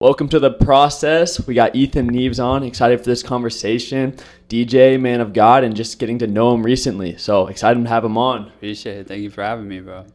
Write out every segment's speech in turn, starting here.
Welcome to the process. We got Ethen Neaves on. Excited for this conversation. DJ, man of God, and just getting to know him recently. So excited to have him on. Appreciate it. Thank you for having me, bro.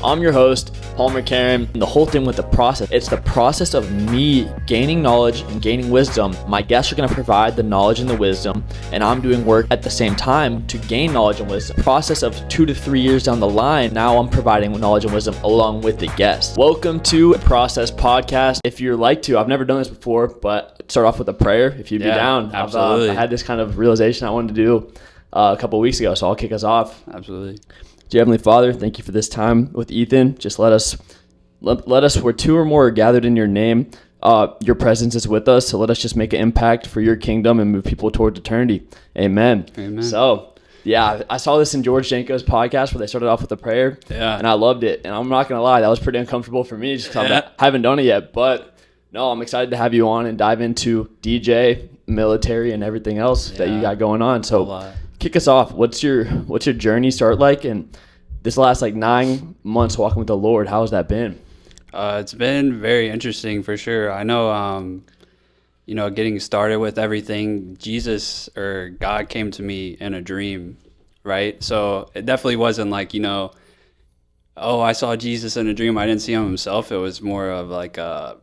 I'm your host, Paul McCarran. And the whole thing with the process, it's the process of me gaining knowledge and gaining wisdom. My guests are going to provide the knowledge and the wisdom, and I'm doing work at the same time to gain knowledge and wisdom. Process of 2 to 3 years down the line, now I'm providing knowledge and wisdom along with the guest. Welcome to Process Podcast. If you'd like to, I've never done this before, but start off with a prayer if you'd be down. Absolutely. I had this kind of realization I wanted to do a couple of weeks ago, so I'll kick us off. Absolutely. Dear Heavenly Father, thank you for this time with Ethen. Just let us where two or more are gathered in your name, your presence is with us. So let us just make an impact for your kingdom and move people towards eternity. Amen. Amen. So, yeah, I saw this in George Janko's podcast where they started off with a prayer. Yeah. And I loved it. And I'm not going to lie, that was pretty uncomfortable for me just because I haven't done it yet. But no, I'm excited to have you on and dive into DJ, military, and everything else that you got going on. So kick us off. What's your journey start like? And this last 9 months walking with the Lord, how has that been? It's been very interesting for sure. I know, getting started with everything, Jesus or God came to me in a dream, right? So it definitely wasn't I saw Jesus in a dream. I didn't see him himself. It was more of like a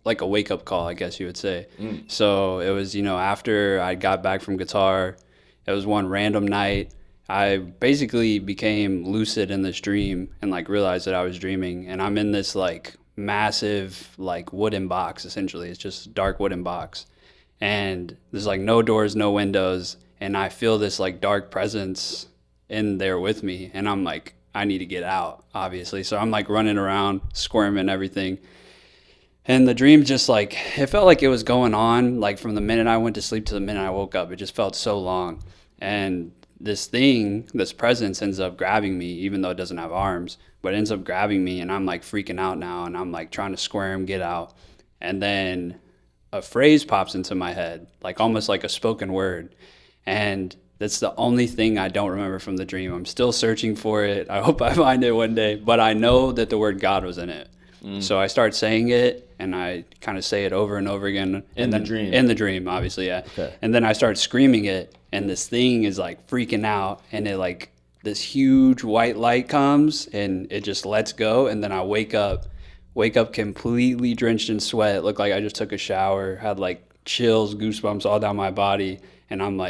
wake up call, I guess you would say. So it was, after I got back from guitar, it was one random night. I basically became lucid in this dream and realized that I was dreaming, and I'm in this massive wooden box. Essentially, it's just a dark wooden box, and there's no doors, no windows, and I feel this dark presence in there with me, and I'm I need to get out, obviously. So I'm running around, squirming, everything. And the dream just it felt like it was going on from the minute I went to sleep to the minute I woke up. It just felt so long. And this presence ends up grabbing me, even though it doesn't have arms, but it ends up grabbing me, and I'm freaking out now, and I'm trying to squirm, get out. And then a phrase pops into my head, almost like a spoken word. And that's the only thing I don't remember from the dream. I'm still searching for it. I hope I find it one day, but I know that the word God was in it. So I start saying it, and I kind of say it over and over again. In the dream? In the dream, obviously, yeah. Okay. And then I start screaming it, and this thing is freaking out, and it this huge white light comes, and it just lets go, and then I wake up completely drenched in sweat. It looked like I just took a shower, had chills, goosebumps all down my body, and I'm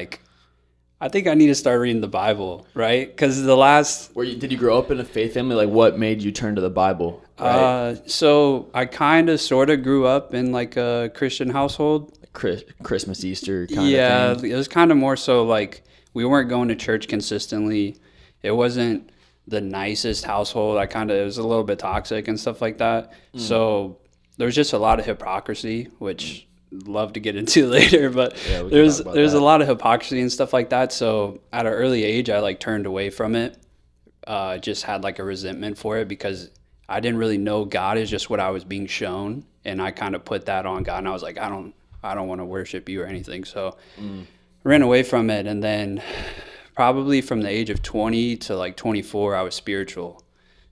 I think I need to start reading the Bible, right? Because did you grow up in a faith family? What made you turn to the Bible? Right? So I kind of sort of grew up in a Christian household. Christmas, Easter kind of thing? Yeah, it was kind of more so we weren't going to church consistently. It wasn't the nicest household. It was a little bit toxic and stuff like that. So there was just a lot of hypocrisy, which love to get into later, but there's a lot of hypocrisy and stuff like that. So at an early age, I turned away from it. Just had a resentment for it because I didn't really know God is just what I was being shown, and I kind of put that on God, and I was I don't want to worship you or anything. So ran away from it, and then probably from the age of 20 to 24, I was spiritual.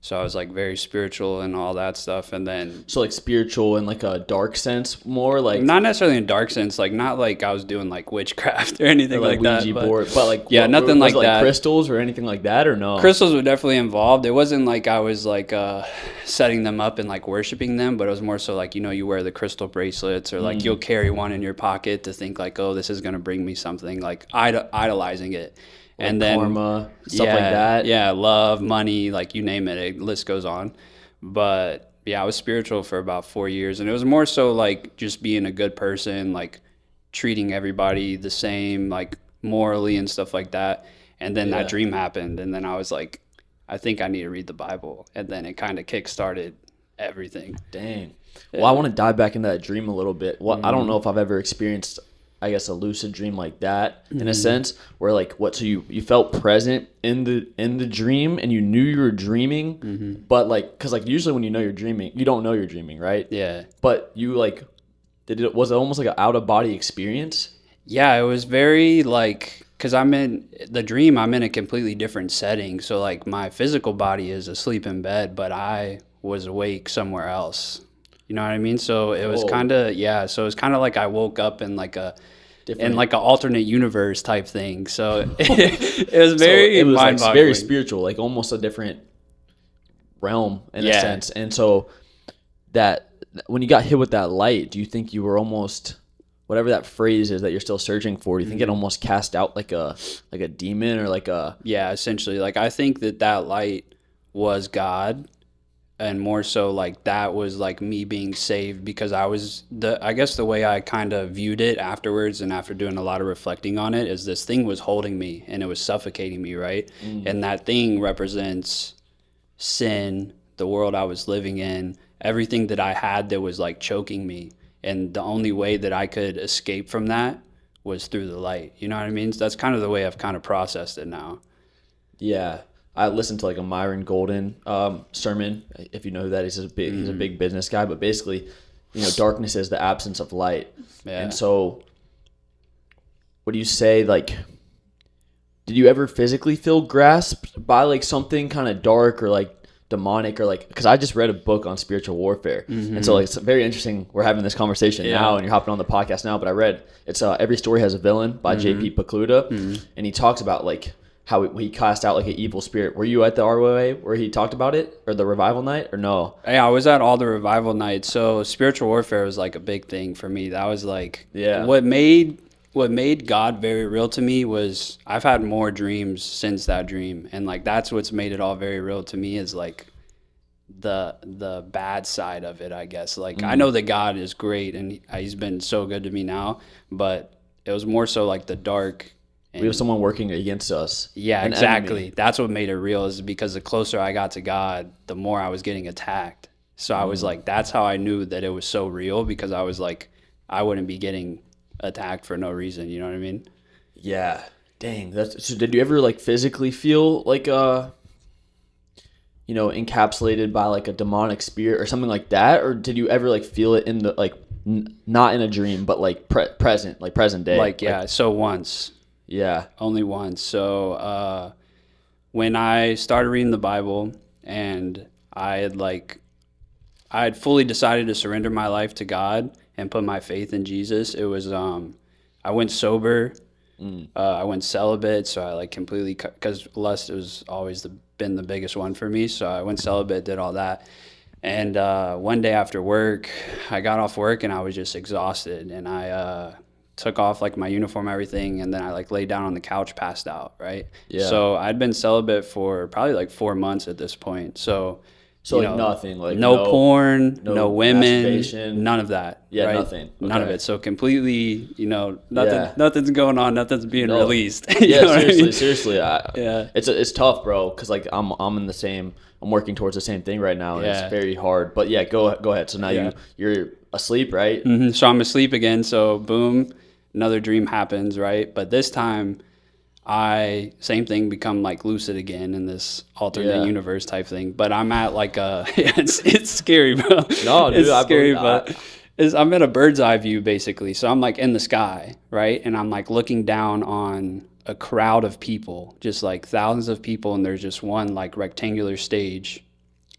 So I was very spiritual and all that stuff, and then spiritual in a dark sense, more not necessarily in a dark sense, not I was doing witchcraft or anything or that. Ouija board, but nothing like that. Crystals or anything like that, or no? Crystals were definitely involved. It wasn't I was setting them up and worshiping them, but it was more so you wear the crystal bracelets, or you'll carry one in your pocket to think oh, this is gonna bring me something, idolizing it. And then karma, stuff like that. Yeah, love, money, you name it. List goes on. But yeah, I was spiritual for about 4 years, and it was more so just being a good person, treating everybody the same, morally and stuff like that. And then that dream happened, and then I was I think I need to read the Bible, and then it kind of kick-started everything. Dang. Well, I want to dive back into that dream a little bit. Well, I don't know if I've ever experienced, I guess, a lucid dream like that, in a sense, where so you felt present in the dream, and you knew you were dreaming, but because usually when you know you're dreaming, you don't know you're dreaming, right? Yeah. But you was it almost an out of body experience? Yeah, it was very because I'm in the dream, I'm in a completely different setting. So my physical body is asleep in bed, but I was awake somewhere else. You know what I mean? So it was Whoa. kind of, yeah. So it was kind of like I woke up in like a, Different. in like an alternate universe type thing. So it was very it was like mind-boggling. very spiritual, like almost a different realm in a sense. And so that when you got hit with that light, do you think you were almost, whatever that phrase is that you're still searching for, do you think it almost cast out like a demon or like a... Yeah, essentially. Like I think that light was God, and more so like that was like me being saved, because I guess the way I kind of viewed it afterwards and after doing a lot of reflecting on it is this thing was holding me and it was suffocating me, right? And that thing represents sin, the world I was living in, everything that I had that was like choking me. And the only way that I could escape from that was through the light. You know what I mean? So that's kind of the way I've kind of processed it now. Yeah. I listened to like a Myron Golden sermon. If you know who that is, he's a big business guy. But basically, darkness is the absence of light. Yeah. And so, what do you say? Like, did you ever physically feel grasped by like something kind of dark or like demonic, or like, because I just read a book on spiritual warfare, and so like it's very interesting. We're having this conversation now, and you're hopping on the podcast now. But I read it's Every Story Has a Villain by J.P. Pokluda, and he talks about like how he cast out like an evil spirit. Were you at the ROA where he talked about it, or the revival night, or no? Yeah, I was at all the revival nights. So spiritual warfare was like a big thing for me. That was like, what made God very real to me was I've had more dreams since that dream, and like that's what's made it all very real to me, is like the bad side of it, I guess. Like I know that God is great and he's been so good to me now, but it was more so like the dark. We have someone working against us. Yeah, exactly. Enemy. That's what made it real, is because the closer I got to God, the more I was getting attacked. So I was like, that's how I knew that it was so real, because I was like, I wouldn't be getting attacked for no reason. You know what I mean? Yeah. Dang. So did you ever like physically feel like encapsulated by like a demonic spirit or something like that? Or did you ever like feel it in the like not in a dream, but like present day? Like, yeah. So once. Yeah. Only once. So when I started reading the Bible and I had fully decided to surrender my life to God and put my faith in Jesus, it was I went sober. I went celibate, so I like completely because lust was always been the biggest one for me. So I went celibate, did all that. And one day after work, I got off work and I was just exhausted, and I took off like my uniform, everything, and then I like laid down on the couch, passed out, right? Yeah. So I'd been celibate for probably like 4 months at this point. So like nothing, like no porn, no women, masturbation. None of that. Yeah, right? nothing. Okay. None of it. So completely, nothing's going on, nothing's being released. Yeah, seriously. It's tough, bro, because like I'm working towards the same thing right now, and it's very hard. But yeah, go ahead. So now you're asleep, right? Mm-hmm. So I'm asleep again. So boom, another dream happens, right? But this time, same thing, become like lucid again in this alternate universe type thing. But I'm at like it's scary, bro. No, dude, it's scary, but I'm at a bird's eye view basically. So I'm like in the sky, right? And I'm like looking down on a crowd of people, just like thousands of people, and there's just one like rectangular stage.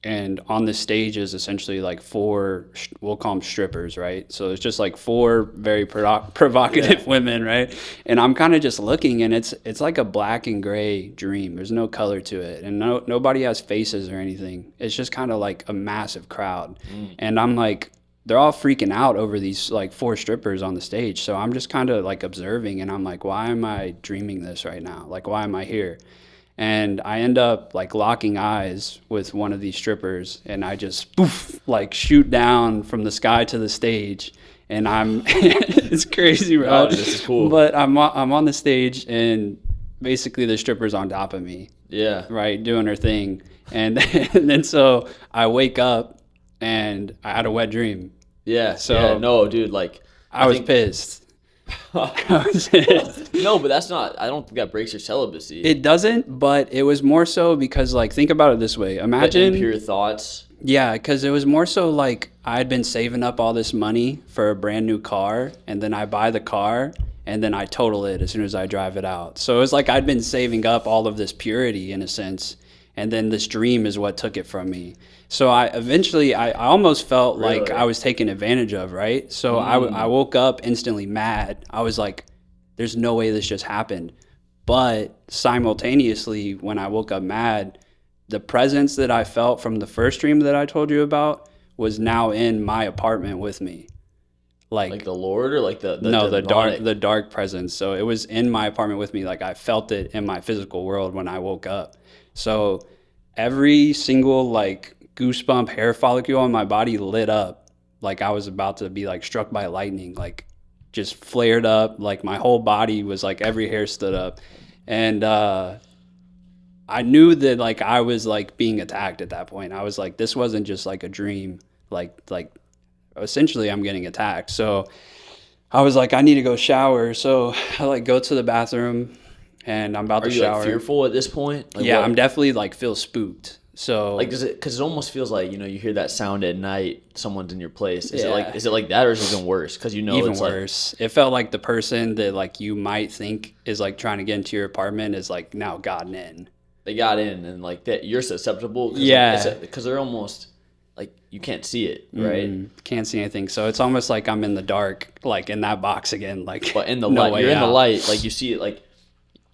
And on the stage is essentially like 4, we'll call them strippers, right? So it's just like 4 very provocative women, right? And I'm kind of just looking, and it's like a black and gray dream. There's no color to it, and nobody has faces or anything. It's just kind of like a massive crowd. And I'm like, they're all freaking out over these like 4 strippers on the stage. So I'm just kind of like observing, and I'm like, why am I dreaming this right now? Like, why am I here? And I end up like locking eyes with one of these strippers, and I just like shoot down from the sky to the stage, and I'm it's crazy, bro. Oh, this is cool. But I'm on the stage, and basically the stripper's on top of me. Yeah. Right, doing her thing, and then so I wake up, and I had a wet dream. Yeah. So no, dude, like I was pissed. No, but that's not, I don't think that breaks your celibacy. It doesn't, but it was more so because, like, think about it this way. Imagine impure thoughts. Yeah, because it was more so like I'd been saving up all this money for a brand new car, and then I buy the car, and then I total it as soon as I drive it out. So it was like I'd been saving up all of this purity in a sense, and then this dream is what took it from me. So I almost felt like I was taken advantage of, right? So I woke up instantly mad. I was like, there's no way this just happened. But simultaneously, when I woke up mad, the presence that I felt from the first dream that I told you about was now in my apartment with me. Like the Lord, or like the dark presence. So it was in my apartment with me. Like I felt it in my physical world when I woke up. So every single like goosebump hair follicle on my body lit up, like I was about to be like struck by lightning, like just flared up. Like my whole body was like, every hair stood up, and I knew that like I was like being attacked at that point. I was like, this wasn't just like a dream. Like essentially I'm getting attacked. So I was like, I need to go shower. So I like go to the bathroom, and I'm about to shower. Are you like fearful at this point? Like, yeah, I'm definitely like feel spooked. So like, because it almost feels like, you know, you hear that sound at night, someone's in your place. Is it like that, or is it even worse? Because even it's worse. Like, it felt like the person that like you might think is like trying to get into your apartment is like now gotten in. They got in, and like that you're susceptible. Because they're almost like you can't see it, right? Can't see anything. So it's almost like I'm in the dark, like in that box again. Like, but in the light, you're in the light, like you see it, like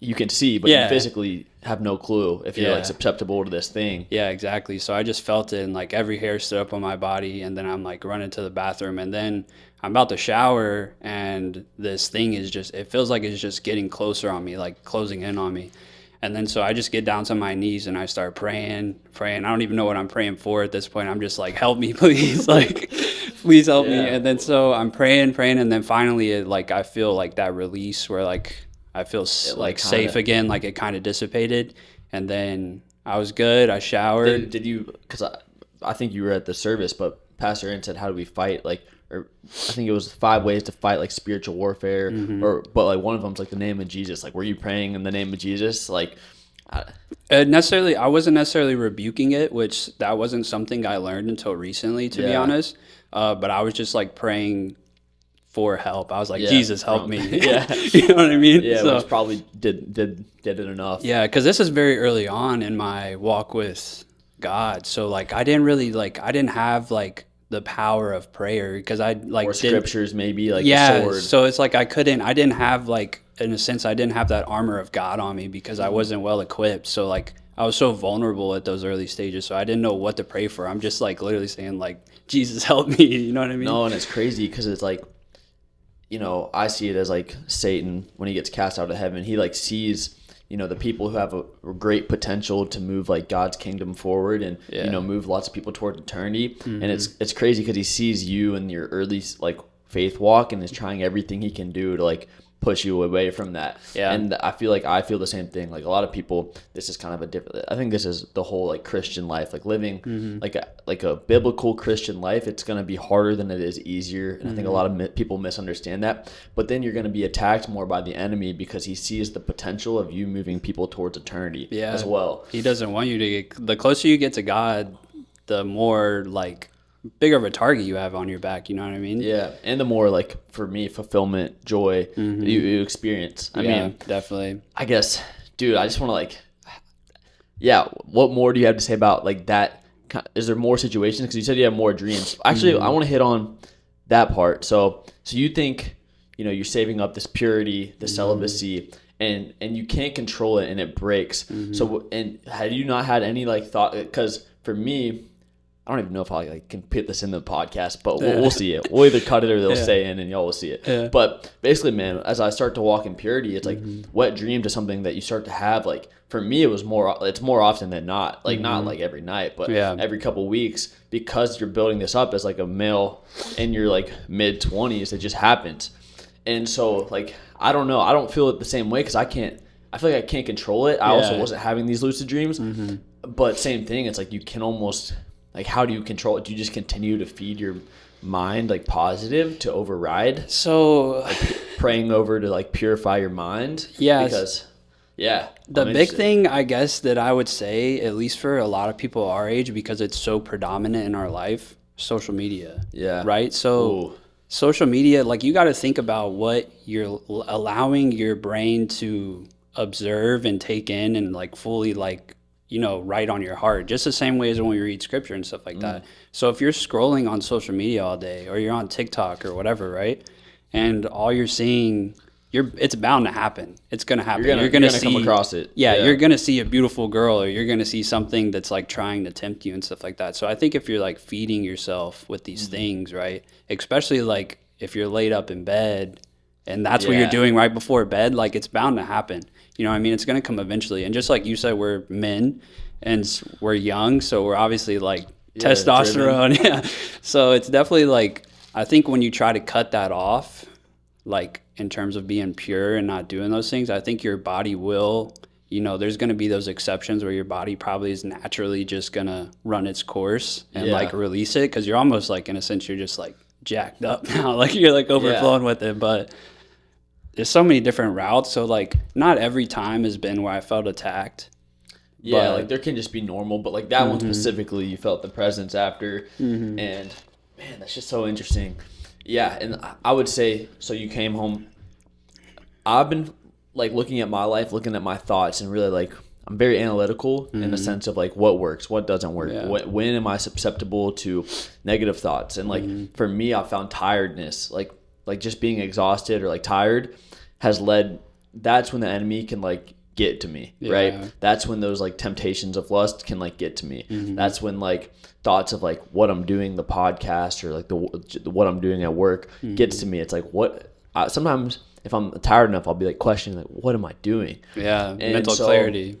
you can see, but you physically have no clue if you're like susceptible to this thing. Yeah, exactly. So I just felt it, and like every hair stood up on my body, and then I'm like running to the bathroom, and then I'm about to shower, and this thing is just, it feels like it's just getting closer on me, like closing in on me. And then so I just get down to my knees and I start praying. I don't even know what I'm praying for at this point. I'm just like, help me, please. Like, please help me. And then so I'm praying. And then finally, I feel like that release where like I feel like safe again. Like it kind of dissipated. And then I was good. I showered. Did you, because I think you were at the service, but Pastor Aaron said, how do we fight? Like, or I think it was 5 ways to fight like spiritual warfare, but like one of them's like the name of Jesus. Like, were you praying in the name of Jesus? Like, I wasn't necessarily rebuking it, which that wasn't something I learned until recently, to be honest. But I was just like praying for help. I was like, Jesus, help me. You know what I mean? Yeah, so, which probably did it enough. Yeah, because this is very early on in my walk with God. So like I didn't have like the power of prayer, because I like or scriptures maybe, like the sword. So it's like I didn't have like, in a sense, I didn't have that armor of God on me because I wasn't well equipped. So like I was so vulnerable at those early stages, so I didn't know what to pray for. I'm just like literally saying like, Jesus, help me. You know what I mean? No, and it's crazy because it's like, you know, I see it as like Satan, when he gets cast out of heaven, he like sees, you know, the people who have a great potential to move like God's kingdom forward and, you know, move lots of people toward eternity. And it's crazy because he sees you in your early like faith walk and is trying everything he can do to like push you away from that. And I feel the same thing. Like a lot of people, this is kind of a different, I think this is the whole like Christian life, like living like a biblical Christian life. It's going to be harder than it is easier. And I think a lot of people misunderstand that, but then you're going to be attacked more by the enemy because he sees the potential of you moving people towards eternity as well. He doesn't want you to get, the closer you get to God, the more like bigger of a target you have on your back, you know what I mean? Yeah, and the more like, for me, fulfillment, joy you experience. I mean, definitely. I guess, dude, I just want to like, what more do you have to say about like that? Is there more situations? Because you said you have more dreams. Actually, I want to hit on that part. So you think, you know, you're saving up this purity, this celibacy, and you can't control it and it breaks. So, and had you not had any like thought, because for me, I don't even know if I like can put this in the podcast, but we'll see it. We'll either cut it or they'll stay in and y'all will see it. Yeah. But basically, man, as I start to walk in purity, it's like wet dreams is something that you start to have. Like for me, it's more often than not. Like not like every night, but every couple weeks, because you're building this up as like a male in your like mid-20s. It just happens. And so like, I don't know. I don't feel it the same way because I feel like I can't control it. I also wasn't having these lucid dreams. But same thing. It's like you can almost... Like, how do you control it? Do you just continue to feed your mind, like, positive to override? So... Like, praying over to, like, purify your mind? Yeah. Because, the big thing, I guess, that I would say, at least for a lot of people our age, because it's so predominant in our life, social media. Yeah. Right? So, social media, like, you got to think about what you're allowing your brain to observe and take in and, like, fully, like, write on your heart, just the same way as when we read scripture and stuff like that. So if you're scrolling on social media all day, or you're on TikTok or whatever, right, and all you're seeing, it's bound to happen. It's going to happen. You're gonna come across it. Yeah, you're going to see a beautiful girl, or you're going to see something that's like trying to tempt you and stuff like that. So I think if you're like feeding yourself with these things, right, especially like if you're laid up in bed and that's what you're doing right before bed, like it's bound to happen. You know what I mean? It's going to come eventually. And just like you said, we're men and we're young, so we're obviously like testosterone. Yeah. So it's definitely like, I think when you try to cut that off, like in terms of being pure and not doing those things, I think your body will, there's going to be those exceptions where your body probably is naturally just going to run its course and like release it. Because you're almost like, in a sense, you're just like jacked up now. Like you're like overflowing with it. But there's so many different routes. So like not every time has been where I felt attacked. Yeah, like there can just be normal, but like that one specifically, you felt the presence after. And man, that's just so interesting. Yeah, and I would say, so you came home. I've been like looking at my life, looking at my thoughts, and really like I'm very analytical in the sense of like what works, what doesn't work, when am I susceptible to negative thoughts, and like for me, I found tiredness, like just being exhausted or like tired, has led. That's when the enemy can like get to me, right? That's when those like temptations of lust can like get to me. That's when like thoughts of like what I'm doing, the podcast, or like the what I'm doing at work gets to me. It's like sometimes if I'm tired enough, I'll be like questioning like what am I doing? Yeah, and mental clarity.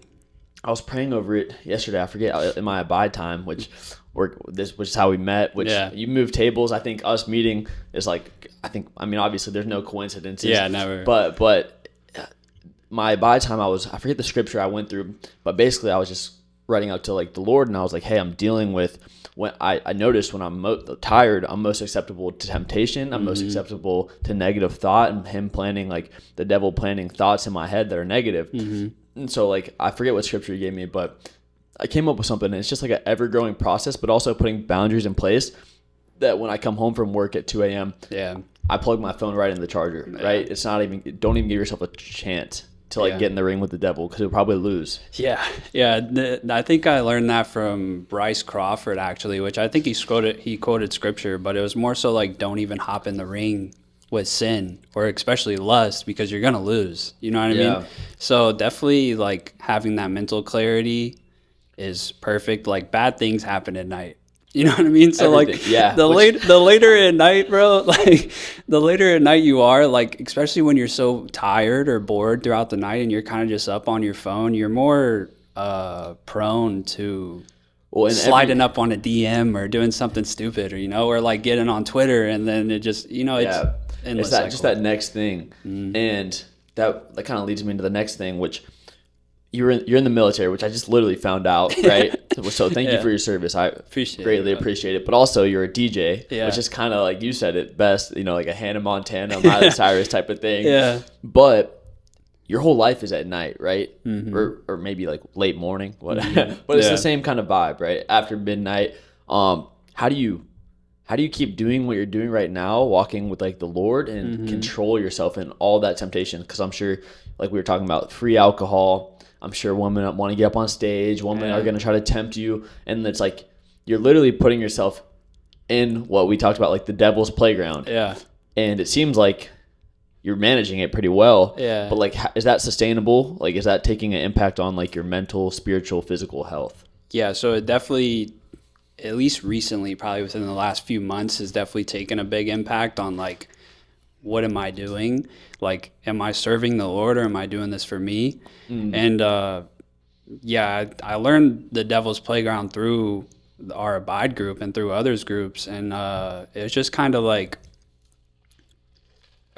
I was praying over it yesterday. I forget, in my abide time, which is how we met. Which you move tables. I think us meeting is like obviously there's no coincidences. Yeah, never. But my abide time, I forget the scripture I went through, but basically I was just writing out to like the Lord, and I was like, hey, I'm dealing with when I noticed when I'm tired, I'm most susceptible to temptation. I'm most susceptible to negative thought, and the devil planting thoughts in my head that are negative. And so like, I forget what scripture he gave me, but I came up with something, and it's just like an ever growing process, but also putting boundaries in place that when I come home from work at 2 a.m., I plug my phone right in the charger, right? It's not even, don't even give yourself a chance to like get in the ring with the devil, because you'll probably lose. I think I learned that from Bryce Crawford, actually, which I think he quoted scripture, but it was more so like, don't even hop in the ring with sin, or especially lust, because you're gonna lose. You know what I mean? So definitely like having that mental clarity is perfect. Like bad things happen at night. You know what I mean? So everything, like the later at night, bro, like the later at night you are, like especially when you're so tired or bored throughout the night and you're kind of just up on your phone, you're more prone to sliding up on a DM or doing something stupid, or or like getting on Twitter, and then it just it's just that next thing. And that kind of leads me into the next thing, which you're in the military, which I just literally found out, right? So thank you for your service. I greatly appreciate it. But also you're a DJ, which is kind of like you said it best, like a Hannah Montana, Miley Cyrus type of thing. Yeah. But your whole life is at night, right? Or maybe like late morning, whatever. But it's the same kind of vibe, right? After midnight. How do you keep doing what you're doing right now, walking with like the Lord, and control yourself in all that temptation? Because I'm sure, like we were talking about, free alcohol, I'm sure women want to get up on stage. Women are going to try to tempt you. And it's like, you're literally putting yourself in what we talked about, like the devil's playground. Yeah. And it seems like you're managing it pretty well. Yeah. But like, is that sustainable? Like, is that taking an impact on like your mental, spiritual, physical health? Yeah. So it definitely, at least recently, probably within the last few months, has definitely taken a big impact on like, what am I doing? Like, am I serving the Lord, or am I doing this for me? And I learned the devil's playground through our Abide group and through others groups. And it was just kind of like,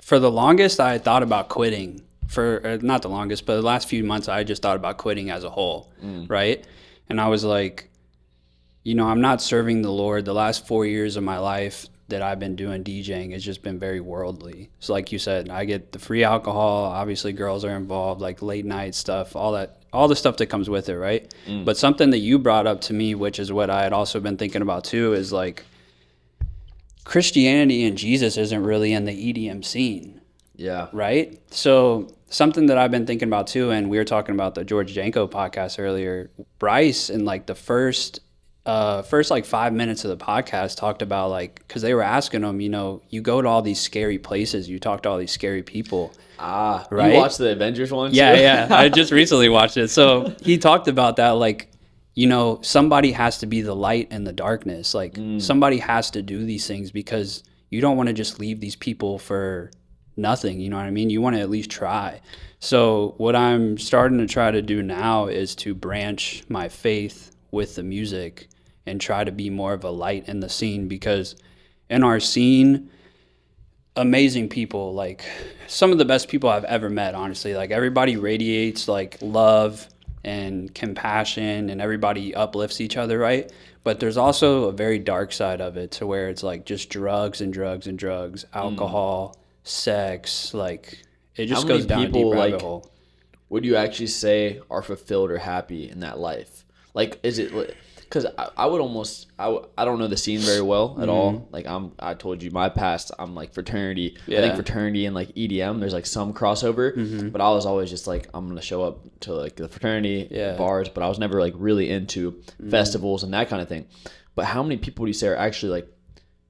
for the longest, I thought about quitting. Not the longest, but the last few months, I just thought about quitting as a whole, right? And I was like, I'm not serving the Lord. The last 4 years of my life that I've been doing DJing has just been very worldly. So like you said, I get the free alcohol, obviously girls are involved, like late night stuff, all the stuff that comes with it, right? But something that you brought up to me, which is what I had also been thinking about too, is like Christianity and Jesus isn't really in the EDM scene. Yeah. Right? So something that I've been thinking about too, and we were talking about the George Janko podcast earlier. Bryce, in like the first like 5 minutes of the podcast, talked about like, because they were asking him, you know, you go to all these scary places, you talk to all these scary people. Right? You watched the Avengers one too? Yeah. I just recently watched it. So he talked about that, like, you know, somebody has to be the light in the darkness. Like somebody has to do these things, because you don't want to just leave these people for nothing. You know what I mean? You want to at least try. So what I'm starting to try to do now is to branch my faith with the music and try to be more of a light in the scene, because in our scene, amazing people, like some of the best people I've ever met, honestly. Like everybody radiates like love and compassion, and everybody uplifts each other, right? But there's also a very dark side of it, to where it's like just drugs and drugs and drugs, alcohol, sex, like it just goes down a deep rabbit hole. Would you actually say are fulfilled or happy in that life? Like, is it, because I would almost, I don't know the scene very well at all. Like I told you my past, I'm like fraternity. I think fraternity and like EDM, there's like some crossover, but I was always just like, I'm going to show up to like the fraternity bars, but I was never like really into festivals and that kind of thing. But how many people do you say are actually like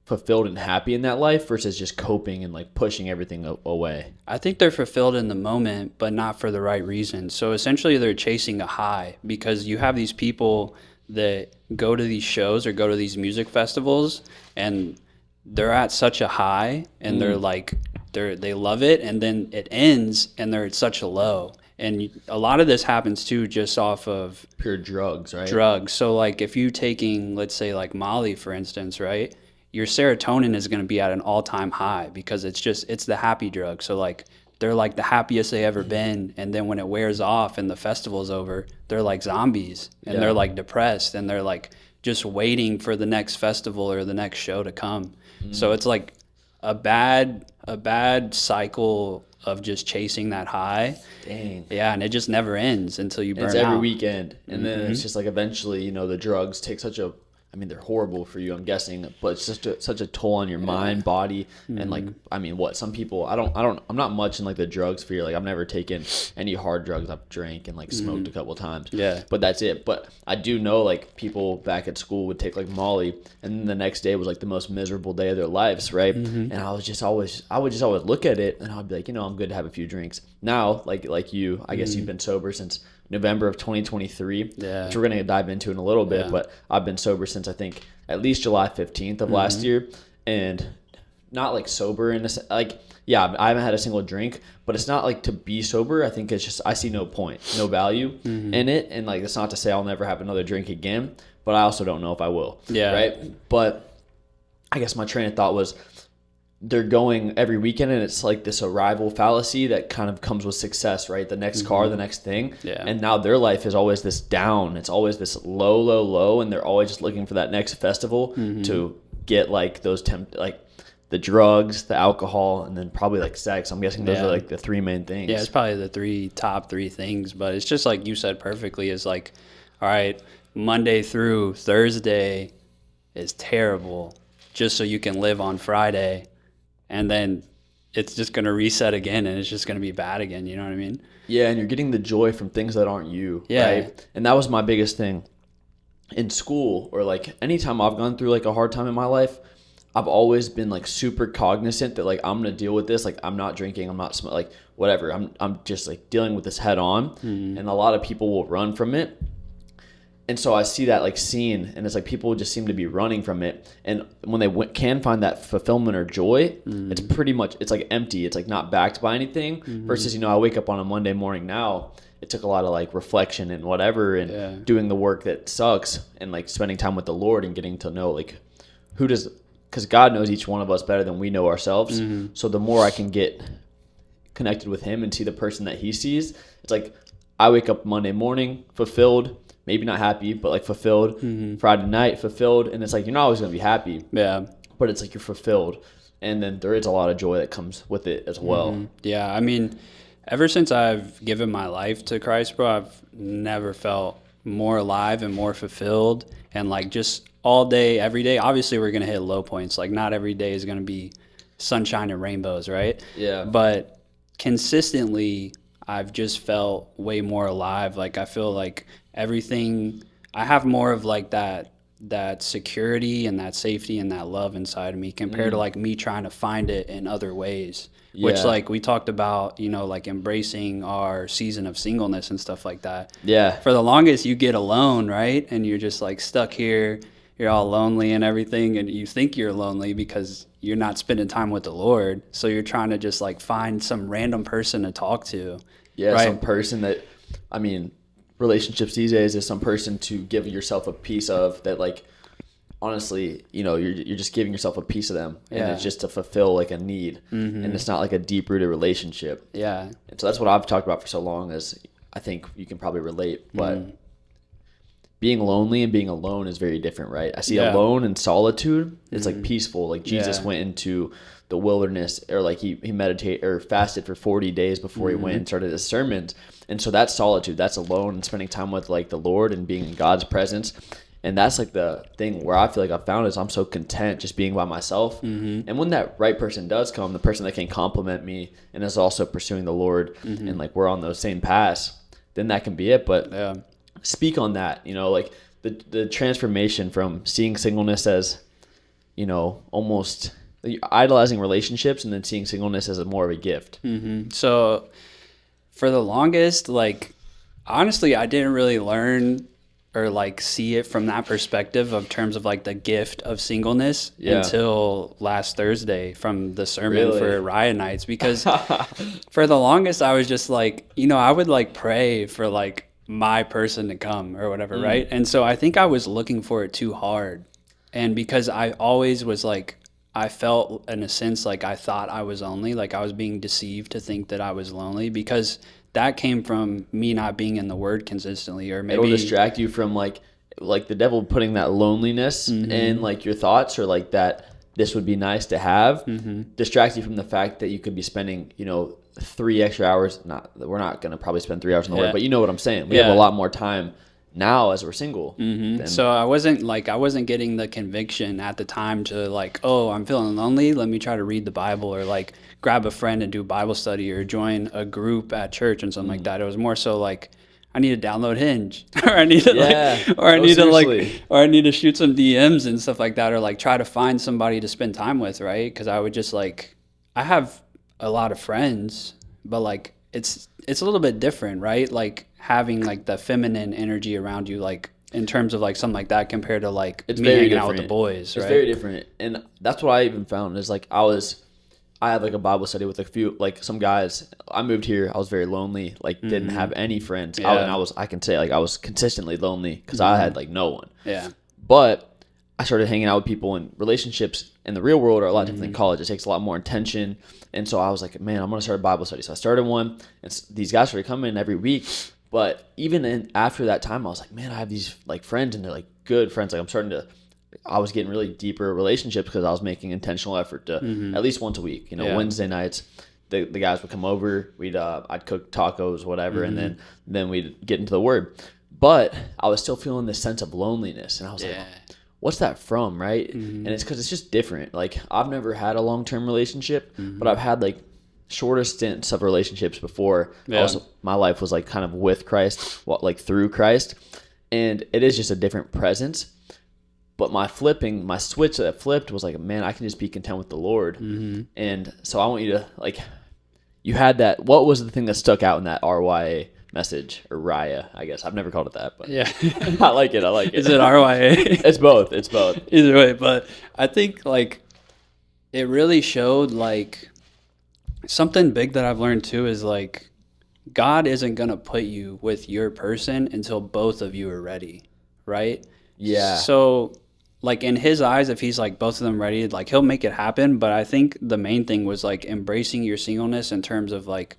fulfilled and happy in that life versus just coping and like pushing everything away? I think they're fulfilled in the moment, but not for the right reasons. So essentially they're chasing a high, because you have these people that go to these shows or go to these music festivals and they're at such a high, and they're like, they love it, and then it ends and they're at such a low. And a lot of this happens too just off of pure drugs, right? Drugs. So like if you taking, let's say like Molly, for instance, right? Your serotonin is going to be at an all-time high, because it's the happy drug. So like they're like the happiest they ever been, and then when it wears off and the festival's over, they're like zombies, and they're like depressed, and they're like just waiting for the next festival or the next show to come. So it's like a bad cycle of just chasing that high. Dang. Yeah, and it just never ends until you burn out. It's every weekend, and then it's just like eventually, you know, the drugs take such a, I mean, they're horrible for you, I'm guessing, but it's just such a toll on your mind, body, and like, I mean, what some people, I'm not much in like the drugs sphere. Like I've never taken any hard drugs. I've drank and like smoked a couple of times. Yeah. But that's it. But I do know like people back at school would take like Molly, and then the next day was like the most miserable day of their lives, right? And I would just always look at it, and I'd be like, you know, I'm good to have a few drinks. Now, like you, I guess you've been sober since November of 2023, which we're going to dive into in a little bit, but I've been sober since I think at least July 15th of last year, and not like sober in a, like, I haven't had a single drink, but it's not like to be sober. I think it's just, I see no point, no value in it. And like, it's not to say I'll never have another drink again, but I also don't know if I will. Yeah. Right. But I guess my train of thought was, they're going every weekend, and it's like this arrival fallacy that kind of comes with success, right? The next car, the next thing. Yeah. And now their life is always this down. It's always this low, and they're always just looking for that next festival to get like those like the drugs, the alcohol, and then probably like sex. I'm guessing those are like the three main things. Yeah, it's probably the top three things, but it's just like you said perfectly, is like, all right, Monday through Thursday is terrible, just so you can live on Friday. And then it's just going to reset again, and it's just going to be bad again. You know what I mean? Yeah, and you're getting the joy from things that aren't you. Yeah. Right? And that was my biggest thing. In school, or like anytime I've gone through like a hard time in my life, I've always been like super cognizant that like I'm going to deal with this. Like I'm not drinking, I'm not like whatever. I'm just like dealing with this head on. And a lot of people will run from it. And so I see that like scene, and it's like people just seem to be running from it. And when they can find that fulfillment or joy, it's pretty much, it's like empty. It's like not backed by anything versus, you know, I wake up on a Monday morning now. It took a lot of like reflection and whatever, and doing the work that sucks, and like spending time with the Lord and getting to know like because God knows each one of us better than we know ourselves. So the more I can get connected with him and see the person that he sees, it's like I wake up Monday morning fulfilled, maybe not happy, but like fulfilled. Friday night fulfilled, and it's like you're not always going to be happy. Yeah. But it's like you're fulfilled, and then there is a lot of joy that comes with it as well. Yeah, I mean, ever since I've given my life to Christ, bro, I've never felt more alive and more fulfilled, and like just all day, every day. Obviously, we're going to hit low points. Like not every day is going to be sunshine and rainbows, right? Yeah. But consistently, I've just felt way more alive. Like I feel like everything, I have more of like that security and that safety and that love inside of me compared to like me trying to find it in other ways. Which like we talked about, you know, like embracing our season of singleness and stuff like that. Yeah. For the longest you get alone, right? And you're just like stuck here, you're all lonely and everything, and you think you're lonely because you're not spending time with the Lord. So you're trying to just like find some random person to talk to. Yeah, right? some person that, I mean, relationships these days is some person to give yourself a piece of that, like, honestly, you know, you're just giving yourself a piece of them, and it's just to fulfill like a need, and it's not like a deep rooted relationship. Yeah. And so that's what I've talked about for so long. Is I think you can probably relate, but being lonely and being alone is very different, right? I see alone and solitude. It's like peaceful. Like Jesus went into the wilderness, or like he meditated or fasted for 40 days before he went and started his sermons. And so that's solitude. That's alone and spending time with like the Lord and being in God's presence. And that's like the thing where I feel like I found is I'm so content just being by myself. And when that right person does come, the person that can compliment me and is also pursuing the Lord, and like we're on those same paths, then that can be it. But speak on that, you know, like the transformation from seeing singleness as, you know, almost idolizing relationships, and then seeing singleness as more of a gift. So for the longest, like, honestly, I didn't really learn or like see it from that perspective of terms of like the gift of singleness until last Thursday from the sermon for Riot Nights, because for the longest I was just like, you know, I would like pray for like my person to come or whatever, right? And so I think I was looking for it too hard, and because I always was like, I felt in a sense like I thought I was lonely, like I was being deceived to think that I was lonely, because that came from me not being in the Word consistently, or maybe it'll distract you from like the devil putting that loneliness in like your thoughts, or like that this would be nice to have, distract you from the fact that you could be spending, you know, 3 extra hours. We're not going to probably spend 3 hours in the Word, but you know what I'm saying. We have a lot more time now as we're single. So I wasn't getting the conviction at the time to like, oh, I'm feeling lonely, let me try to read the Bible, or like grab a friend and do Bible study, or join a group at church and something like that. It was more so like, I need to download Hinge, or I need to or I need to shoot some DMs and stuff like that, or like try to find somebody to spend time with, right? Because I would just like, I have a lot of friends, but like it's a little bit different, right? Like having like the feminine energy around you, like in terms of like something like that, compared to like it's me hanging out with the boys, right? It's very different. And that's what I even found is like I had like a Bible study with a few, like some guys. I moved here, I was very lonely, like didn't have any friends. I can say like I was consistently lonely because I had like no one. But I started hanging out with people, and relationships in the real world are a lot different than college. It takes a lot more intention. And so I was like, man, I'm going to start a Bible study. So I started one, and these guys started coming every week. But even after that time, I was like, man, I have these like friends, and they're like good friends. Like I was getting really deeper relationships because I was making intentional effort to at least once a week, you know, Wednesday nights, the guys would come over, I'd cook tacos, whatever. And then we'd get into the Word. But I was still feeling this sense of loneliness. And I was like, what's that from? Right. And it's because it's just different. Like I've never had a long-term relationship, but I've had like shorter stints of relationships before. Also, my life was like kind of with Christ, like through Christ. And it is just a different presence. But my switch that flipped was like, man, I can just be content with the Lord. And so I want you to like, you had that. What was the thing that stuck out in that RYA message, or Raya? I guess I've never called it that, but I like it. Is it RYA? It's both. Either way, but I think like it really showed like something big that I've learned too is like God isn't gonna put you with your person until both of you are ready, right? Yeah. So like in his eyes, if he's like both of them ready, like he'll make it happen. But I think the main thing was like embracing your singleness in terms of like,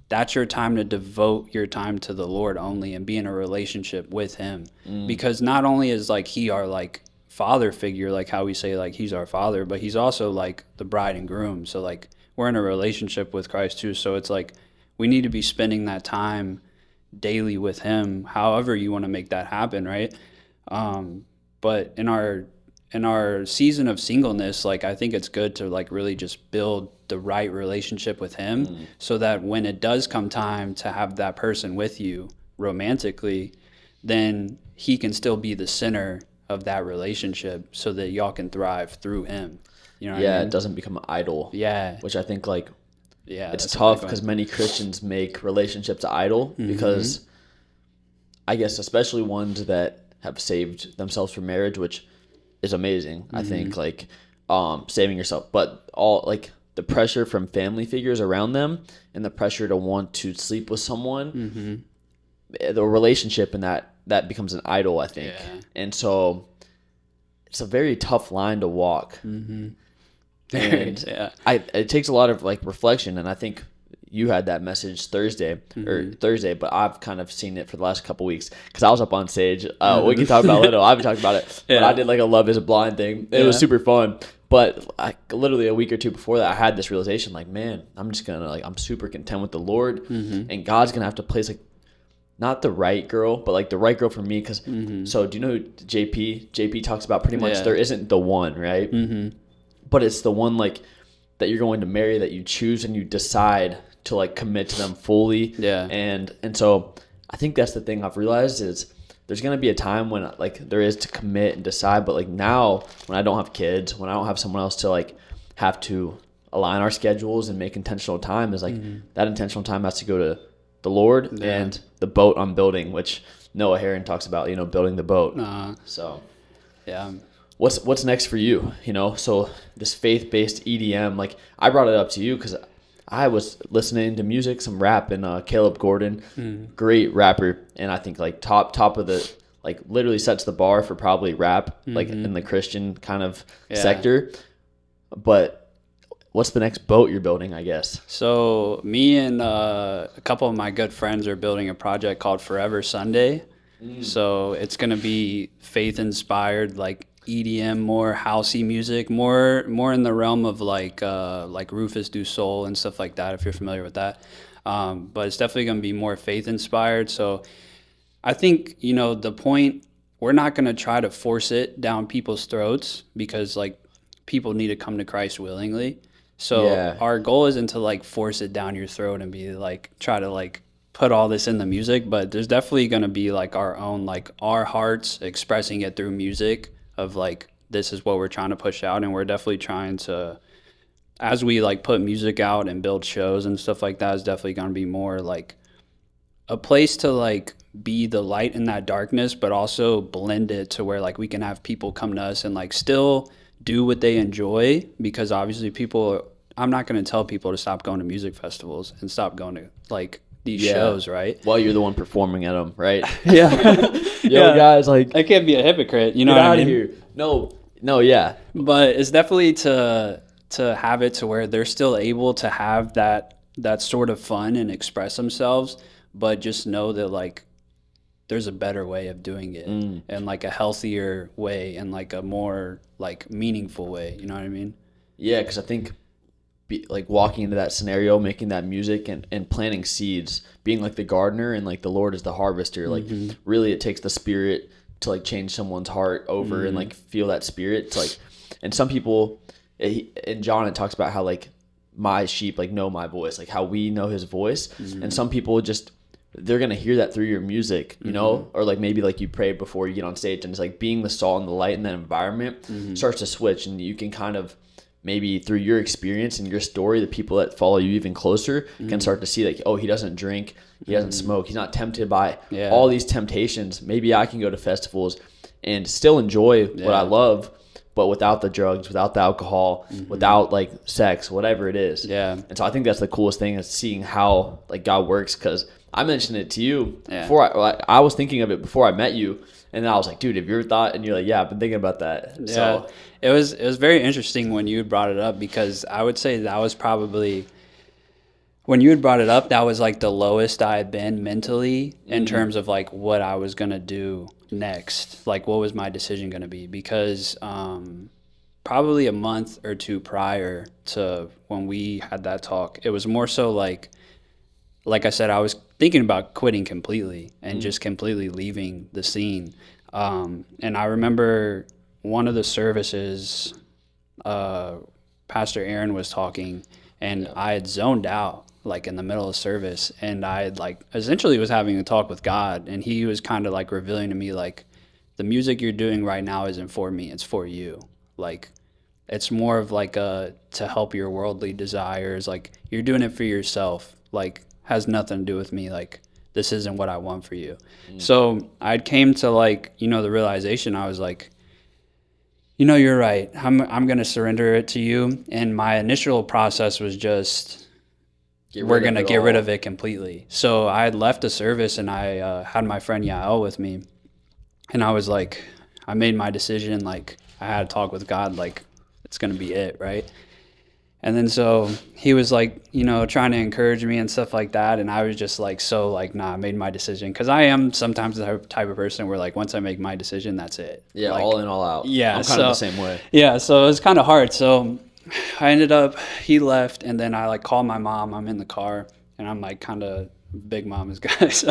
that's your time to devote your time to the Lord only and be in a relationship with him. Because not only is like he our like father figure, like how we say like he's our father, but he's also like the bride and groom. So like we're in a relationship with Christ too. So it's like we need to be spending that time daily with him, however you want to make that happen, right? But in in our season of singleness, like I think it's good to like really just build the right relationship with him, so that when it does come time to have that person with you romantically, then he can still be the center of that relationship, so that y'all can thrive through him. You know what I mean? It doesn't become an idol. Yeah. Which I think like Yeah. it's that's a tough big one. because many Christians make relationships idol because I guess especially ones that have saved themselves for marriage, which is amazing. I think like saving yourself, but all like the pressure from family figures around them and the pressure to want to sleep with someone, the relationship and that becomes an idol, I think. Yeah. And so it's a very tough line to walk. And Yeah. it takes a lot of like reflection, and I think you had that message Thursday, but I've kind of seen it for the last couple weeks because I was up on stage. We can talk about it a little. I haven't talked about it, but I did like a Love Is a Blind thing. It was super fun. But literally a week or two before that, I had this realization, like, man, I'm just gonna I'm super content with the Lord, and God's gonna have to place like not the right girl, but like the right girl for me. Because so do you know who JP talks about? Pretty much there isn't the one, right? But it's the one like that you're going to marry, that you choose and you decide to like commit to them fully. And so I think that's the thing I've realized is there's going to be a time when like there is to commit and decide, but like now when I don't have kids, when I don't have someone else to like have to align our schedules and make intentional time, is like that intentional time has to go to the Lord and the boat I'm building, which Noah Heron talks about, building the boat. So yeah. What's next for you? So this faith-based EDM, like I brought it up to you because I was listening to music, some rap, and Caleb Gordon, great rapper, and I think like top of the like literally sets the bar for probably rap, like in the Christian kind of sector. But what's the next boat you're building, I guess? So me and a couple of my good friends are building a project called Forever Sunday. So it's gonna be faith-inspired, like EDM, more housey music, more in the realm of like Rufus Du Sol and stuff like that, if you're familiar with that. But it's definitely going to be more faith inspired. So I think, the point, we're not going to try to force it down people's throats, because like people need to come to Christ willingly. So our goal isn't to like force it down your throat and be like, try to like put all this in the music, but there's definitely going to be like our own, like our hearts expressing it through music, of like, this is what we're trying to push out. And we're definitely trying to, as we like put music out and build shows and stuff like that, is definitely going to be more like a place to like be the light in that darkness, but also blend it to where like we can have people come to us and like still do what they enjoy. Because obviously I'm not going to tell people to stop going to music festivals and stop going to like these shows, right? Well, you're the one performing at them, right? Guys, like I can't be a hypocrite, you know what I mean? Here. No, yeah. But it's definitely to have it to where they're still able to have that sort of fun and express themselves, but just know that like there's a better way of doing it, and like a healthier way, and like a more like meaningful way, you know what I mean? Yeah, because I think like walking into that scenario, making that music and planting seeds, being like the gardener and like the Lord is the harvester, like really it takes the Spirit to like change someone's heart over and like feel that Spirit to like, and some people in John it talks about how like my sheep like know my voice, like how we know his voice, and some people just they're gonna hear that through your music, or like maybe like you pray before you get on stage, and it's like being the salt and the light in that environment starts to switch, and you can kind of maybe through your experience and your story, the people that follow you even closer can start to see like, oh, he doesn't drink, he doesn't smoke, he's not tempted by all these temptations. Maybe I can go to festivals and still enjoy what I love, but without the drugs, without the alcohol, without like sex, whatever it is. And so I think that's the coolest thing, is seeing how like God works. Because I mentioned it to you before. I was thinking of it before I met you. And then I was like, dude, have you ever thought? And you're like, yeah, I've been thinking about that. Yeah. So it was very interesting when you brought it up, because I would say that was probably, when you had brought it up, that was like the lowest I had been mentally in terms of like what I was going to do next. Like what was my decision going to be? Because probably a month or two prior to when we had that talk, it was more so like I said, I was thinking about quitting completely and just completely leaving the scene. And I remember one of the services, Pastor Aaron was talking, and I had zoned out like in the middle of service, and I had like essentially was having a talk with God, and he was kind of like revealing to me like, the music you're doing right now isn't for me, it's for you. Like, it's more of like to help your worldly desires. Like, you're doing it for yourself. Like, has nothing to do with me. Like, this isn't what I want for you. So I came to like, the realization. I was like, you're right. I'm going to surrender it to you. And my initial process was just, we're going to get rid of it completely. So I had left the service, and I had my friend Yael with me. And I was like, I made my decision. Like, I had a talk with God, like, it's going to be it, right? And then so he was like, trying to encourage me and stuff like that. And I was just like, nah, I made my decision. Because I am sometimes the type of person where, like, once I make my decision, that's it. Yeah, like, all in, all out. Yeah. I'm kind of the same way. Yeah, so it was kind of hard. So I ended up, he left, and then I, like, called my mom. I'm in the car, and I'm, like, kind of big mama's guy. So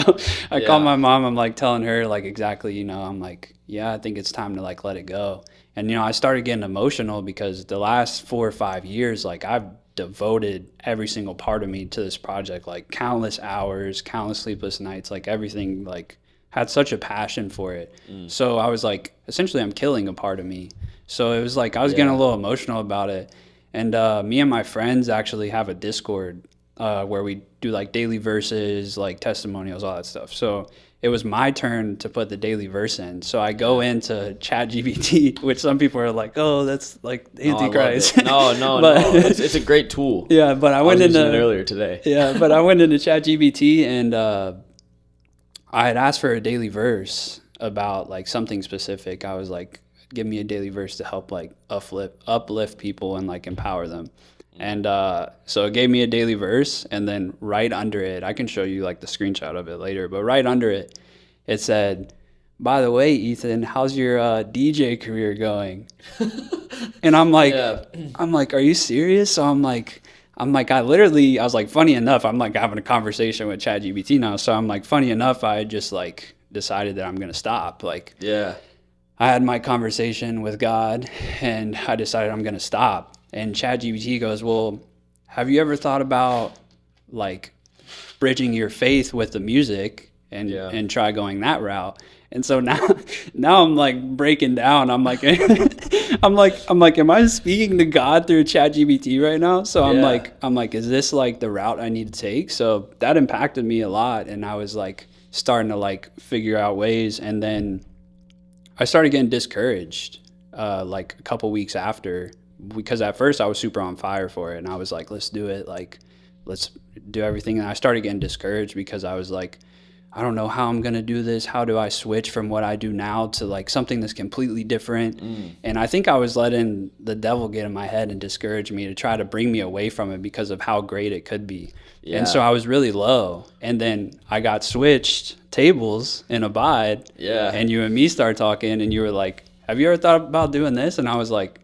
I called my mom. I'm, like, telling her, like, exactly, I'm like, yeah, I think it's time to, like, let it go. And, I started getting emotional because the last 4 or 5 years, like, I've devoted every single part of me to this project, like countless hours, countless sleepless nights, like everything, like had such a passion for it. So I was like, essentially I'm killing a part of me. So it was like, I was getting a little emotional about it. And me and my friends actually have a Discord where we do like daily verses, like testimonials, all that stuff. So it was my turn to put the daily verse in. So I go into ChatGPT, which some people are like, oh, that's like Antichrist. No, no. It's a great tool. Yeah, but I went into it earlier today. Yeah, but I went into ChatGPT, and I had asked for a daily verse about like something specific. I was like, give me a daily verse to help like uplift people and like empower them. And so it gave me a daily verse, and then right under it, I can show you like the screenshot of it later, but right under it, it said, by the way, Ethan, how's your DJ career going? And I'm like, are you serious? So I'm like, I was like, funny enough, I'm like having a conversation with ChatGPT now. So I'm like, funny enough, I just like decided that I'm going to stop. Like, I had my conversation with God, and I decided I'm going to stop. And ChatGPT goes, well, have you ever thought about like bridging your faith with the music and try going that route? And so now I'm like breaking down. I'm like, I'm like, am I speaking to God through ChatGPT right now? So I'm like, is this like the route I need to take? So that impacted me a lot. And I was like starting to like figure out ways. And then I started getting discouraged like a couple weeks after, because at first I was super on fire for it, and I was like, let's do it, like let's do everything. And I started getting discouraged because I was like, I don't know how I'm gonna do this. How do I switch from what I do now to like something that's completely different? And I think I was letting the devil get in my head and discourage me to try to bring me away from it because of how great it could be. And so I was really low, and then I got switched tables in Abide, and you and me started talking, and you were like, have you ever thought about doing this? And I was like,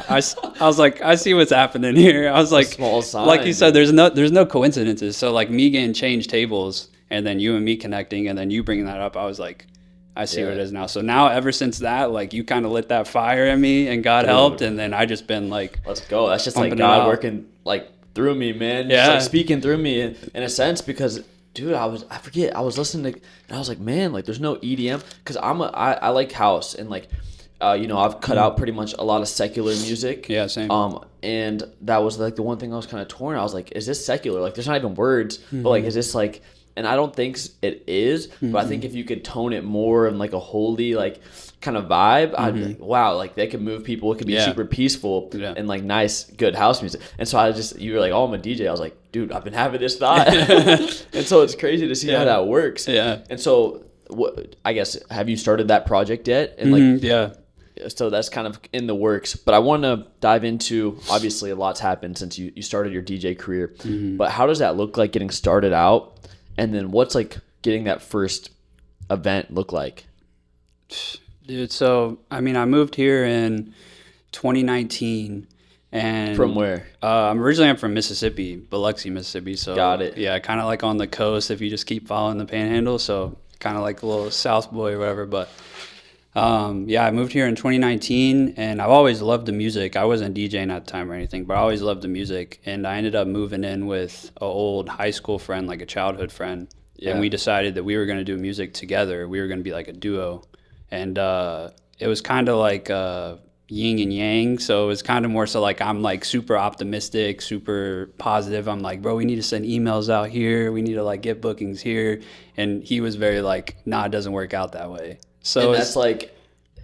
I was like, I see what's happening here. I was like, small sign, like you said, there's no coincidences. So like me getting changed tables, and then you and me connecting, and then you bringing that up, I was like, I see what it is now. So now ever since that, like you kind of lit that fire in me, and God helped, and then I just been like, let's go. That's just like God working like through me, man. Just like speaking through me in a sense, because dude, I was listening to, and I was like, man, like there's no EDM, because I like house, and like I've cut out pretty much a lot of secular music. Yeah, same. And that was like the one thing I was kind of torn. I was like, is this secular? Like there's not even words, but like, is this like, and I don't think it is, but I think if you could tone it more in like a holy, like kind of vibe, I'd be like, wow, like they could move people. It could be super peaceful and like nice, good house music. And so you were like, oh, I'm a DJ. I was like, dude, I've been having this thought. And so it's crazy to see how that works. Yeah. And so I guess, have you started that project yet? And like, so that's kind of in the works, but I want to dive into, obviously a lot's happened since you started your DJ career, but how does that look like getting started out? And then what's like getting that first event look like? Dude, so, I mean, I moved here in 2019. And from where? I'm from Mississippi, Biloxi, Mississippi. So got it. Yeah, kind of like on the coast if you just keep following the panhandle. So kind of like a little South boy or whatever. But Yeah, I moved here in 2019, and I've always loved the music. I wasn't DJing at the time or anything, but I always loved the music. And I ended up moving in with an old high school friend, like a childhood friend. Yeah. And we decided that we were going to do music together. We were going to be like a duo. And it was kind of like yin and yang. So it was kind of more so like I'm like super optimistic, super positive. I'm like, bro, we need to send emails out here. We need to like get bookings here. And he was very like, nah, it doesn't work out that way. So and that's like,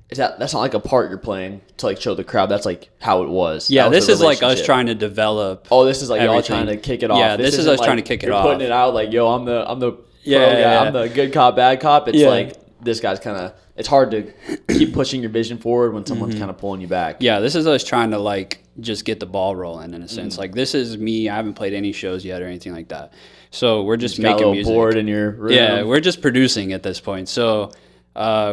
that's not like a part you're playing to like show the crowd. That's like how it was. Yeah, was this is like us trying to develop. Oh, this is like y'all everything. trying to kick it off. Yeah, this is us trying to kick it you're off. Putting it out like, yo, I'm the pro guy. yeah. I'm the good cop, bad cop. It's Yeah. like this guy's kind of. It's hard to keep pushing your vision forward when someone's kind of pulling you back. Yeah, this is us trying to like just get the ball rolling in a sense. Like this is me. I haven't played any shows yet or anything like that. So we're just Got a making little music. board in your room. Yeah, we're just producing at this point. So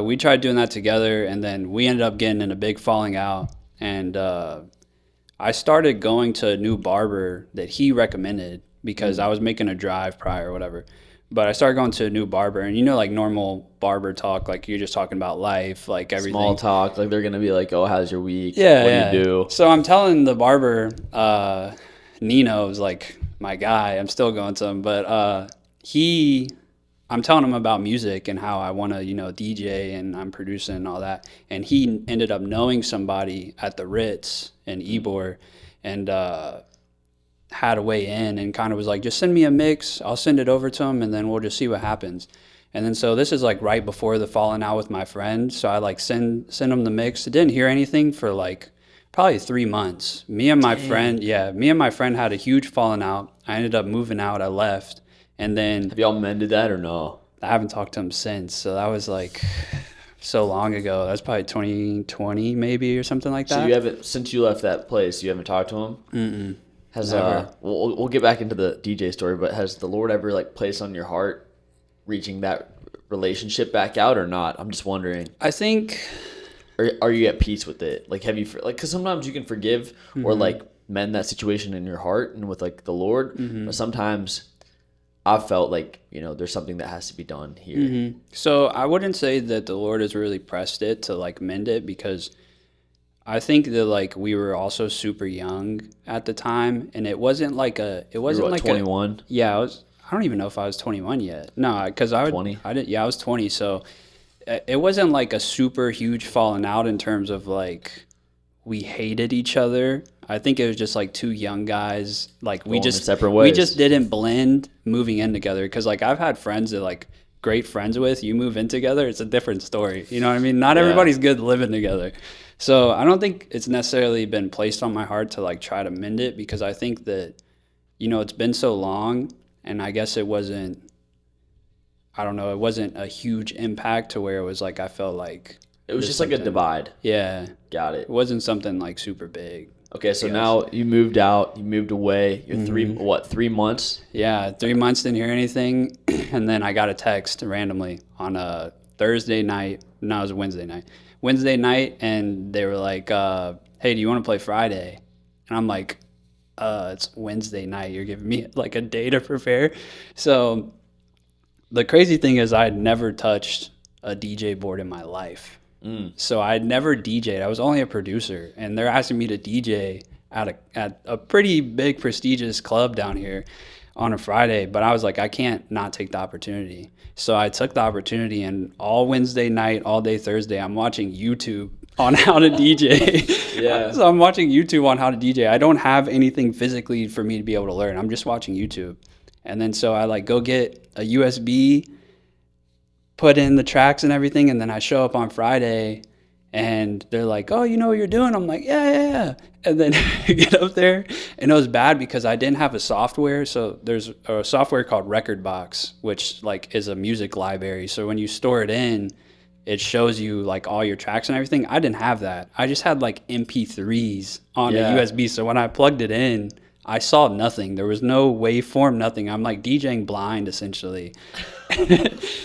we tried doing that together, and then we ended up getting in a big falling out. And I started going to a new barber that he recommended because I was making a drive prior or whatever. But I started going to a new barber, and you know, like normal barber talk, like you're just talking about life, like everything. Small talk, like they're gonna be like, "Oh, how's your week? Yeah, what do you do?" So I'm telling the barber, Nino's like my guy. I'm still going to him, but I'm telling him about music and how I want to, DJ and I'm producing and all that. And he ended up knowing somebody at the Ritz in Ybor, and had a way in and kind of was like, just send me a mix. I'll send it over to him, and then we'll just see what happens. And then so this is like right before the falling out with my friend. So I like send him the mix. I didn't hear anything for like probably 3 months. Me and my friend had a huge falling out. I ended up moving out. I left. And then Have y'all mended that or no? I haven't talked to him since. So that was like so long ago. That's probably 2020 maybe or something like that. So you haven't, since you left that place, you haven't talked to him? Mm-mm. Has Never. We'll get back into the DJ story, but has the Lord ever like placed on your heart reaching that relationship back out or not? I'm just wondering. I think, Or are you at peace with it? Like, have you like? Because sometimes you can forgive or like mend that situation in your heart and with like the Lord, but sometimes I've felt like there's something that has to be done here. so I wouldn't say that the Lord has really pressed it to like mend it, because I think that like we were also super young at the time, and it wasn't like You were, what, 21. Yeah, I don't even know if I was 21 yet. No, because 20? I was 20. So it wasn't like a super huge falling out in terms of like we hated each other. I think it was just like two young guys. Like we Going just separate ways. we just didn't blend moving in together. Because like I've had friends that like great friends with, you move in together, it's a different story. You know what I mean? Not everybody's good living together. So I don't think it's necessarily been placed on my heart to like try to mend it, because I think that, it's been so long, and I guess it wasn't a huge impact to where it was like I felt like It was just like a divide. Yeah. Got it. It wasn't something like super big. Okay, so now you moved out, you moved away. You're 3 months? Yeah, 3 months, didn't hear anything. And then I got a text randomly on a Thursday night. No, it was a Wednesday night. Wednesday night, and they were like, hey, do you want to play Friday? And I'm like, it's Wednesday night. You're giving me like a day to prepare. So the crazy thing is I had never touched a DJ board in my life. So I had never DJ'd. I was only a producer, and they're asking me to DJ at a pretty big prestigious club down here on a Friday. But I was like, I can't not take the opportunity. So I took the opportunity, and all Wednesday night, all day Thursday, I'm watching YouTube on how to DJ. Yeah. So I'm watching YouTube on how to DJ. I don't have anything physically for me to be able to learn. I'm just watching YouTube. And then so I like go get a USB, put in the tracks and everything, and then I show up on Friday, and they're like, oh, you know what you're doing? I'm like, yeah. And then I get up there, and it was bad because I didn't have a software. So there's a software called Rekordbox, which like is a music library. So when you store it in, it shows you like all your tracks and everything. I didn't have that. I just had like MP3s on a USB. So when I plugged it in, I saw nothing. There was no waveform, nothing. I'm like DJing blind essentially.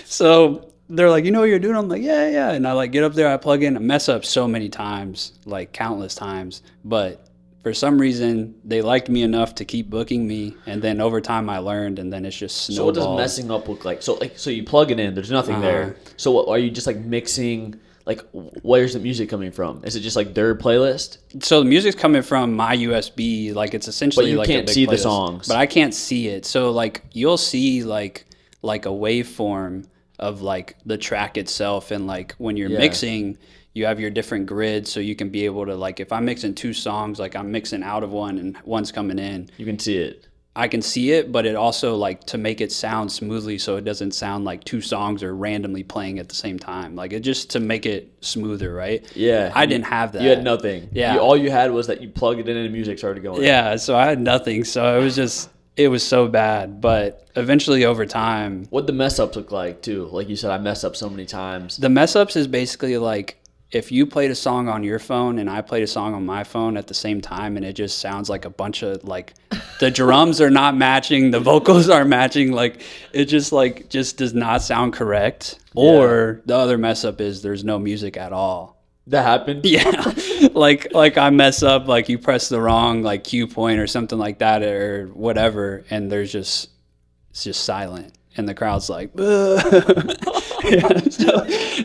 So they're like, you know what you're doing? I'm like, yeah. And I like get up there, I plug in, I mess up so many times, like countless times. But for some reason, they liked me enough to keep booking me. And then over time I learned, and then it's just snowballed. So what does messing up look like? So you plug it in, there's nothing there. So what, are you just like mixing Like, where's the music coming from? Is it just like their playlist? So the music's coming from my USB, like it's essentially But you like can't a big see the playlist. songs. But I can't see it. So like you'll see like a waveform of like the track itself, and like when you're mixing, you have your different grids, so you can be able to, like, if I'm mixing two songs, like I'm mixing out of one and one's coming in, You can see it. I can see it, but it also, like, to make it sound smoothly so it doesn't sound like two songs are randomly playing at the same time. Like, it just to make it smoother, right? Yeah. I didn't have that. You had nothing. Yeah. All you had was that you plugged it in and the music started going. Yeah, so I had nothing. So it was so bad. But eventually over time, What'd the mess ups look like, too? Like you said, I messed up so many times. the mess ups is basically like if you played a song on your phone and I played a song on my phone at the same time, and it just sounds like a bunch of, like, the drums are not matching, the vocals aren't matching, like it just does not sound correct. Or the other mess up is there's no music at all. That happened? Yeah. like I mess up, like you press the wrong like cue point or something like that or whatever, and it's just silent. And the crowd's like, yeah,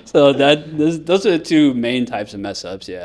so those are the two main types of mess ups, yeah.